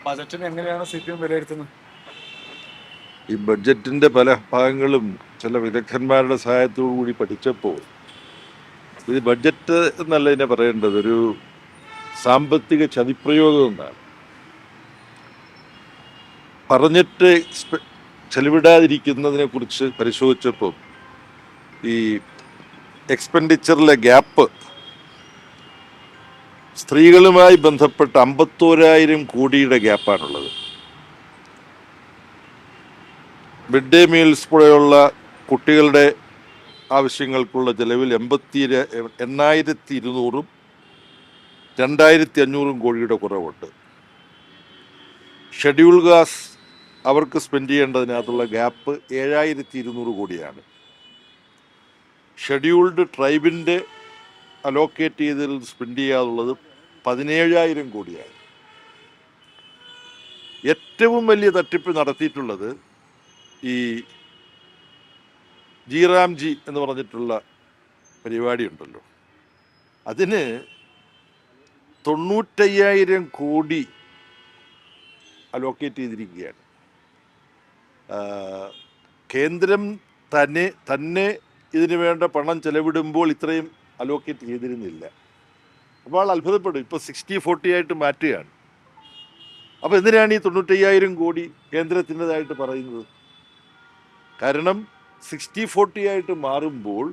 ബജറ്റിനെ എങ്ങനെയാണ് CPM വിലയിരുത്തുന്നത്? ഈ ബഡ്ജറ്റിന്റെ പല ഭാഗങ്ങളും ചില വിദഗ്ധന്മാരുടെ സഹായത്തോടു കൂടി പഠിച്ചപ്പോൾ ഇത് ബഡ്ജറ്റ് എന്നല്ല ഇതിനെ പറയേണ്ടത്, ഒരു സാമ്പത്തിക ചതിപ്രയോഗം എന്നാണ്. പറഞ്ഞിട്ട് ചെലവിടാതിരിക്കുന്നതിനെ കുറിച്ച് പരിശോധിച്ചപ്പോൾ ഈ എക്സ്പെൻഡിച്ചറിലെ ഗ്യാപ്പ് സ്ത്രീകളുമായി ബന്ധപ്പെട്ട 51,000 കോടിയുടെ ഗ്യാപ്പാണുള്ളത്. മിഡ് ഡേ മീൽസ് പോലെയുള്ള കുട്ടികളുടെ ആവശ്യങ്ങൾക്കുള്ള ചെലവിൽ 8,200-ഉം 2,500 കോടിയുടെ കുറവുണ്ട്. ഷെഡ്യൂൾ കാസ്റ്റ് അവർക്ക് സ്പെൻഡ് ചെയ്യേണ്ടതിനകത്തുള്ള ഗ്യാപ്പ് 7,200 കോടിയാണ്. ഷെഡ്യൂൾഡ് ട്രൈബിൻ്റെ അലോക്കേറ്റ് ചെയ്തതിൽ സ്പെൻഡ് ചെയ്യാതുള്ളത് 17,000 കോടിയാണ്. ഏറ്റവും വലിയ തട്ടിപ്പ് നടത്തിയിട്ടുള്ളത് ഈ ജി എന്ന് പറഞ്ഞിട്ടുള്ള പരിപാടി ഉണ്ടല്ലോ, അതിന് 95,000 കോടി അലോക്കേറ്റ് ചെയ്തിരിക്കുകയാണ്. കേന്ദ്രം തന്നെ ഇതിനു വേണ്ട പണം ചെലവിടുമ്പോൾ ഇത്രയും അലോക്കേറ്റ് ചെയ്തിരുന്നില്ല. അപ്പോൾ അത്ഭുതപ്പെടും. ഇപ്പോൾ 60-40 ആയിട്ട് മാറ്റുകയാണ്. അപ്പോൾ എന്തിനാണ് ഈ 95,000 കോടി കേന്ദ്രത്തിൻ്റെതായിട്ട് പറയുന്നത്? കാരണം 60-40 ആയിട്ട് മാറുമ്പോൾ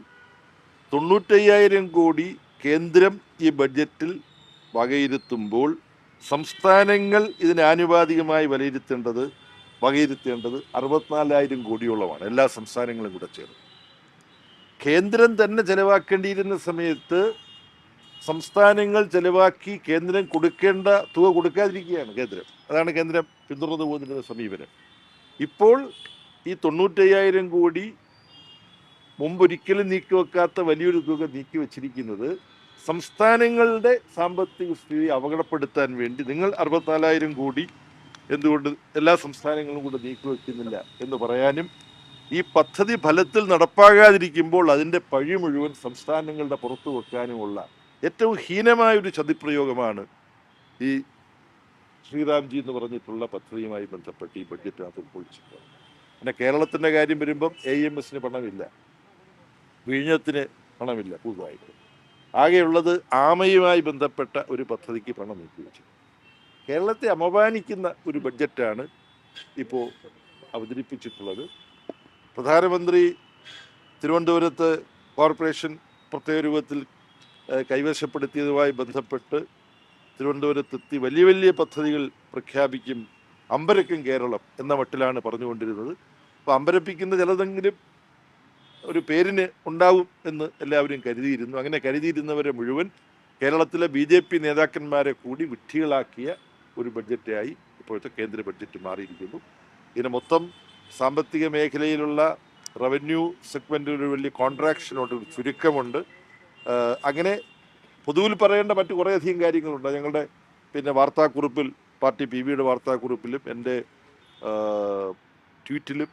95,000 കോടി കേന്ദ്രം ഈ ബഡ്ജറ്റിൽ വകയിരുത്തുമ്പോൾ സംസ്ഥാനങ്ങൾ ഇതിന് ആനുപാതികമായി വകയിരുത്തേണ്ടത് 64,000 കോടിയോളമാണ്, എല്ലാ സംസ്ഥാനങ്ങളും കൂടെ ചേർന്ന്. കേന്ദ്രം തന്നെ ചെലവാക്കേണ്ടിയിരുന്ന സമയത്ത് സംസ്ഥാനങ്ങൾ ചെലവാക്കി കേന്ദ്രം കൊടുക്കേണ്ട തുക കൊടുക്കാതിരിക്കുകയാണ് കേന്ദ്രം. അതാണ് കേന്ദ്രം പിന്തുടർന്നു പോകുന്ന സമീപനം. ഇപ്പോൾ ഈ 95,000 കോടി മുമ്പൊരിക്കലും നീക്കിവെക്കാത്ത വലിയൊരു തുക നീക്കി വച്ചിരിക്കുന്നത് സംസ്ഥാനങ്ങളുടെ സാമ്പത്തിക സ്ഥിതി അപകടപ്പെടുത്താൻ വേണ്ടി. നിങ്ങൾ 64,000 കോടി എന്തുകൊണ്ട് എല്ലാ സംസ്ഥാനങ്ങളും കൂടെ നീക്കിവെക്കുന്നില്ല എന്ന് പറയാനും, ഈ പദ്ധതി ഫലത്തിൽ നടപ്പാകാതിരിക്കുമ്പോൾ അതിൻ്റെ പഴി മുഴുവൻ സംസ്ഥാനങ്ങളുടെ പുറത്തു വെക്കാനുമുള്ള ഏറ്റവും ഹീനമായൊരു ചതിപ്രയോഗമാണ് ഈ ശ്രീറാംജി എന്ന് പറഞ്ഞിട്ടുള്ള പദ്ധതിയുമായി ബന്ധപ്പെട്ട് ഈ ബഡ്ജറ്റിനകത്ത് ഉൾക്കൊള്ളിച്ചിട്ടുള്ളത്. പിന്നെ കേരളത്തിൻ്റെ കാര്യം വരുമ്പം AMSന് പണമില്ല, വിഴിഞ്ഞത്തിന് പണമില്ല, പുതുതായിട്ട് ആകെയുള്ളത് ആമയുമായി ബന്ധപ്പെട്ട ഒരു പദ്ധതിക്ക് പണം നീക്കി വെച്ചു. കേരളത്തെ അപമാനിക്കുന്ന ഒരു ബഡ്ജറ്റാണ് ഇപ്പോൾ അവതരിപ്പിച്ചിട്ടുള്ളത്. പ്രധാനമന്ത്രി തിരുവനന്തപുരത്ത് കോർപ്പറേഷൻ പ്രത്യേക രൂപത്തിൽ കൈവശപ്പെടുത്തിയതുമായി ബന്ധപ്പെട്ട് തിരുവനന്തപുരത്തെത്തി വലിയ വലിയ പദ്ധതികൾ പ്രഖ്യാപിക്കും, അമ്പരക്കും കേരളം എന്ന മട്ടിലാണ് പറഞ്ഞുകൊണ്ടിരുന്നത്. അപ്പോൾ അമ്പരപ്പിക്കുന്ന ചിലതെങ്കിലും ഒരു പേരിന് ഉണ്ടാവും എന്ന് എല്ലാവരും കരുതിയിരുന്നു. അങ്ങനെ കരുതിയിരുന്നവരെ മുഴുവൻ കേരളത്തിലെ BJP നേതാക്കന്മാരെ കൂടി വിഡ്ഢികളാക്കിയ ഒരു ബഡ്ജറ്റായി ഇപ്പോഴത്തെ കേന്ദ്ര ബഡ്ജറ്റ് മാറിയിരിക്കുന്നു. ഇതിന് മൊത്തം സാമ്പത്തിക മേഖലയിലുള്ള റവന്യൂ സെഗ്മെൻറ്റിൽ ഒരു വലിയ കോൺട്രാക്ഷനുണ്ട്, ഒരു ചുരുക്കമുണ്ട്. അങ്ങനെ പൊതുവിൽ പറയേണ്ട മറ്റു കുറേയധികം കാര്യങ്ങളുണ്ട്. ഞങ്ങളുടെ വാർത്താക്കുറിപ്പിൽ, പാർട്ടി PBയുടെ വാർത്താക്കുറിപ്പിലും എൻ്റെ ട്വീറ്റിലും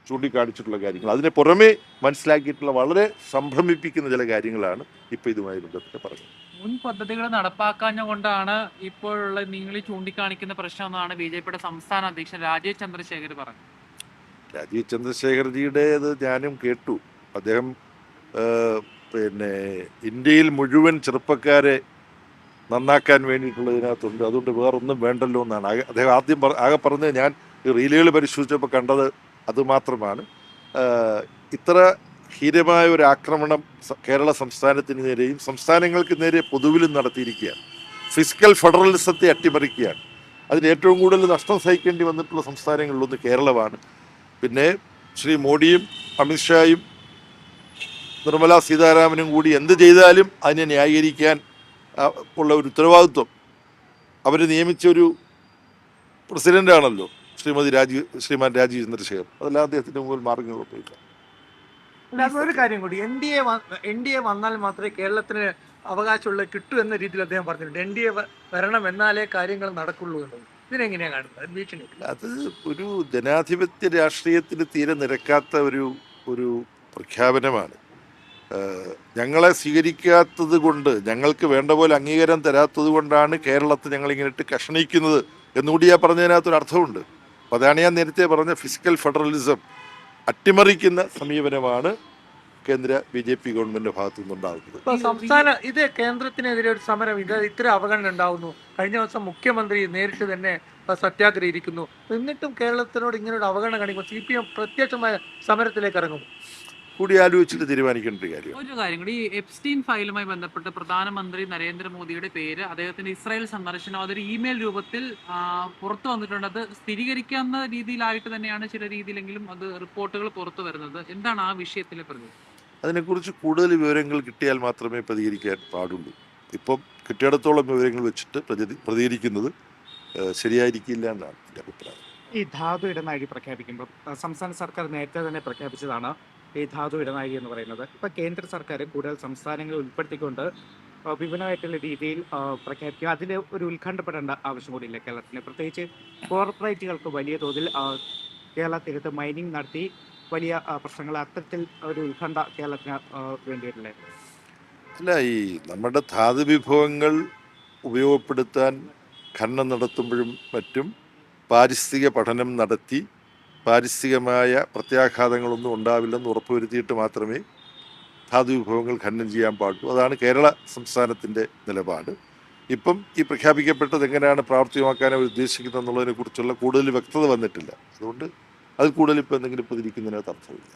ചൂണ്ടിക്കാണിച്ചിട്ടുള്ള കാര്യങ്ങൾ, അതിനെ പുറമേ മനസ്സിലാക്കിയിട്ടുള്ള വളരെ സംഭ്രമിപ്പിക്കുന്ന ചില കാര്യങ്ങളാണ് ഇപ്പോൾ ഇതുമായി ബന്ധപ്പെട്ട് പറഞ്ഞത്. മുൻ പദ്ധതികൾ നടപ്പാക്കാഞ്ഞ കൊണ്ടാണ് ഇപ്പോഴുള്ള നിങ്ങൾ ചൂണ്ടിക്കാണിക്കുന്ന പ്രശ്നം എന്നാണ് BJPയുടെ സംസ്ഥാന അധ്യക്ഷൻ രാജീവ് ചന്ദ്രശേഖർ പറഞ്ഞത്. രാജീവ് ചന്ദ്രശേഖർജിയുടേത് ഞാനും കേട്ടു. അദ്ദേഹം ഇന്ത്യയിൽ മുഴുവൻ ചെറുപ്പക്കാരെ നന്നാക്കാൻ വേണ്ടിയിട്ടുള്ളതിനകത്തുണ്ട്, അതുകൊണ്ട് വേറൊന്നും വേണ്ടല്ലോ എന്നാണ് അദ്ദേഹം ആദ്യം ആകെ പറഞ്ഞത്. ഞാൻ റീലുകൾ പരിശോധിച്ചപ്പോൾ കണ്ടത് അതുമാത്രമാണ്. ഇത്ര ഹീനമായ ഒരു ആക്രമണം കേരള സംസ്ഥാനത്തിന് നേരെയും സംസ്ഥാനങ്ങൾക്ക് നേരെ പൊതുവിലും നടത്തിയിരിക്കുകയാണ്. ഫിസിക്കൽ ഫെഡറലിസത്തെ അട്ടിമറിക്കുകയാണ്. അതിന് ഏറ്റവും കൂടുതൽ നഷ്ടം സഹിക്കേണ്ടി വന്നിട്ടുള്ള സംസ്ഥാനങ്ങളിലൊന്ന് കേരളമാണ്. പിന്നെ ശ്രീ മോഡിയും അമിത്ഷായും നിർമ്മല സീതാരാമനും കൂടി എന്ത് ചെയ്താലും അതിനെ ന്യായീകരിക്കാൻ ഉള്ള ഒരു ഉത്തരവാദിത്വം അവർ നിയമിച്ചൊരു പ്രസിഡൻ്റാണല്ലോ ശ്രീമാൻ രാജീവ് ചന്ദ്രശേഖർ. അതെല്ലാം അദ്ദേഹത്തിൻ്റെ മുമ്പിൽ മാർഗം കുഴപ്പമില്ല. ഒരു കാര്യം കൂടി, NDA വന്നാൽ മാത്രമേ കേരളത്തിന് അവകാശമുള്ള കിട്ടൂ എന്ന രീതിയിൽ അദ്ദേഹം പറഞ്ഞിട്ടുണ്ട്. NDA വരണം എന്നാലേ കാര്യങ്ങൾ നടക്കുള്ളൂ എന്നത്. ഇതിനെങ്ങനെയാണ് കാണുന്നത്? ഭീഷണി അത് ഒരു ജനാധിപത്യ രാഷ്ട്രീയത്തിന് തീരെ നിരക്കാത്ത ഒരു പ്രഖ്യാപനമാണ്. ഞങ്ങളെ സ്വീകരിക്കാത്തത് കൊണ്ട്, ഞങ്ങൾക്ക് വേണ്ട പോലെ അംഗീകാരം തരാത്തത് കൊണ്ടാണ് കേരളത്തെ ഞങ്ങളിങ്ങനെ ഇട്ട് കഷണിക്കുന്നത് എന്നുകൂടി ഞാൻ പറഞ്ഞതിനകത്തൊരു അർത്ഥമുണ്ട്. അപ്പോൾ അതാണ് ഞാൻ നേരത്തെ പറഞ്ഞ ഫിസിക്കൽ ഫെഡറലിസം അട്ടിമറിക്കുന്ന സമീപനമാണ് കേന്ദ്ര BJP ഗവൺമെന്റിന്റെ ഭാഗത്തു നിന്നുണ്ടാകുന്നത്. ഇപ്പൊ ഇത് കേന്ദ്രത്തിനെതിരെ ഒരു സമരം ഇത്ര അവഗണന ഉണ്ടാവുന്നു. കഴിഞ്ഞ ദിവസം മുഖ്യമന്ത്രി നേരിട്ട് തന്നെ സത്യാഗ്രഹം ഇരിക്കുന്നു. എന്നിട്ടും കേരളത്തിനോട് ഇങ്ങനെ ഒരു അവഗണന കാണിക്കുമ്പോൾ CPM പ്രത്യക്ഷമായ സമരത്തിലേക്ക് ഇറങ്ങും. കൂടിയാലോചിച്ചിട്ട് തീരുമാനിക്കേണ്ട ഒരു കാര്യം. ഒരു കാര്യം കൂടി, ഈ എപ്സ്റ്റീൻ ഫയലുമായി ബന്ധപ്പെട്ട് പ്രധാനമന്ത്രി നരേന്ദ്രമോദിയുടെ പേര്, അദ്ദേഹത്തിന്റെ ഇസ്രായേൽ സന്ദർശനം, അതൊരു ഇമെയിൽ രൂപത്തിൽ പുറത്തു വന്നിട്ടുണ്ട്. അത് സ്ഥിരീകരിക്കാവുന്ന രീതിയിലായിട്ട് തന്നെയാണ് ചില രീതിയിലെങ്കിലും അത് റിപ്പോർട്ടുകൾ പുറത്തു വരുന്നത്. എന്താണ് ആ വിഷയത്തിലെ പ്രതി? അതിനെക്കുറിച്ച് കൂടുതൽ വിവരങ്ങൾ കിട്ടിയാൽ മാത്രമേ പ്രതികരിക്കാൻ പാടുള്ളൂ. ഇപ്പം കിട്ടിയിടത്തോളം വിവരങ്ങൾ വെച്ചിട്ട് പ്രതികരിക്കുന്നത് ശരിയായിരിക്കില്ല എന്നാണ് എൻ്റെ അഭിപ്രായം. ഈ ധാതു ഇടനാഴി പ്രഖ്യാപിക്കുമ്പോൾ സംസ്ഥാന സർക്കാർ നേരത്തെ തന്നെ പ്രഖ്യാപിച്ചതാണ് ഈ ധാതു ഇടനാഴി എന്ന് പറയുന്നത്. ഇപ്പം കേന്ദ്ര സർക്കാർ കൂടുതൽ സംസ്ഥാനങ്ങളെ ഉൾപ്പെടുത്തിക്കൊണ്ട് വിപുലമായിട്ടുള്ള രീതിയിൽ പ്രഖ്യാപിക്കുക. അതിൽ ഒരു ഉത്കണ്ഠപ്പെടേണ്ട ആവശ്യം കൂടിയില്ല കേരളത്തിന്. പ്രത്യേകിച്ച് കോർപ്പറേറ്റുകൾക്ക് വലിയ തോതിൽ കേരള തീരത്ത് മൈനിങ് നടത്തി വലിയ പ്രശ്നങ്ങൾ, അത്തരത്തിൽ ഒരു ഉത്കണ്ഠ കേരളത്തിന് വേണ്ടിയിട്ടില്ലേ? അല്ല, ഈ നമ്മുടെ ധാതു വിഭവങ്ങൾ ഉപയോഗപ്പെടുത്താൻ ഖനനം നടത്തുമ്പോഴും മറ്റും പാരിസ്ഥിതിക പഠനം നടത്തി പാരിസ്ഥിതികമായ പ്രത്യാഘാതങ്ങളൊന്നും ഉണ്ടാവില്ലെന്ന് ഉറപ്പുവരുത്തിയിട്ട് മാത്രമേ ധാതു വിഭവങ്ങൾ ഖനനം ചെയ്യാൻ പാടുള്ളൂ. അതാണ് കേരള സംസ്ഥാനത്തിൻ്റെ നിലപാട്. ഇപ്പം ഈ പ്രഖ്യാപിക്കപ്പെട്ടത് എങ്ങനെയാണ് പ്രാവർത്തികമാക്കാൻ ഉദ്ദേശിക്കുന്നത് എന്നുള്ളതിനെ കുറിച്ചുള്ള കൂടുതൽ വ്യക്തത വന്നിട്ടില്ല. അതുകൊണ്ട് അതിൽ കൂടുതൽ ഇപ്പോൾ എന്തെങ്കിലും പ്രതികരിക്കുന്നതിനകത്ത് അർത്ഥമില്ല.